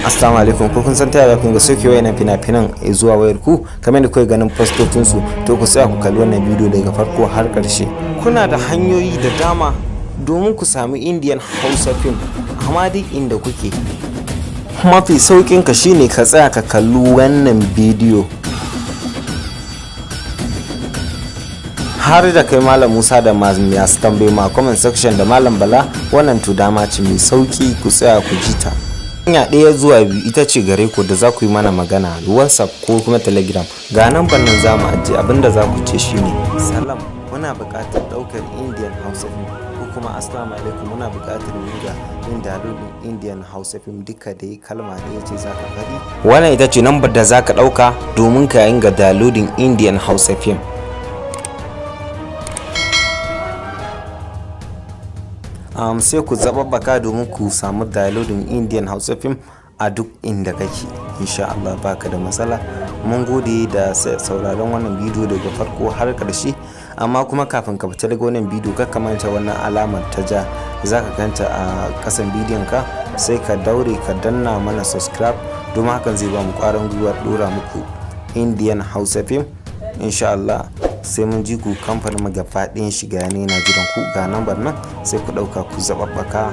Assalamu alaikum. Ko kun san ta yaya kun ga soke wayannan fina-finan zuwa wayar ku kamar da kuke ganin postocin su, to ku tsaya ku kalli wannan bidiyo daga farko har karshe. Kuna da hanyoyi da dama domin ku sami Indian Hausa film amma duk inda kuke. Mafi saukin ka shine ka tsaya ka kalli wannan bidiyo har da kai Malam Musa da masu tambaye ma comment section da Malam Bala. Wannan to dama ce mai sauki, ku tsaya ku ji ta. Hanya ɗaya zuwa biyu ita ce gare ku da za ku yi mana magana WhatsApp ko kuma Telegram. Ga nan bannan za mu ajiye, abinda za ku ce shine salam, muna buƙatar ɗaukar Indian Hausa film, ko kuma assalamu alaikum, muna buƙatar riga yin downloading Indian Hausa film. Duka dai kalma da yace za ka faɗi. Wannan ita ce number da za ka ɗauka domin ka yin downloading Indian Hausa film. Sai ku zababbaka domin ku samu downloading Indian Hausa film a duk inda kake. Insha Allah baka da matsala. Mun gode da sauraron wannan bidiyo daga farko har ƙarshe. Amma kuma kafin ka fita daga wannan bidiyo ka manta wannan alamar ta ja zaka ganta a kasan bidiyon ka, sai ka daure ka danna mana subscribe domin hakan zai ba mu ƙwarin gwiwar dora muku Indian Hausa film. Insha Allah sai mun ji ku kamfanin magafaɗin shiga ne na jiran ku. Ga nambar nan sai ku ɗauka ku zababbaka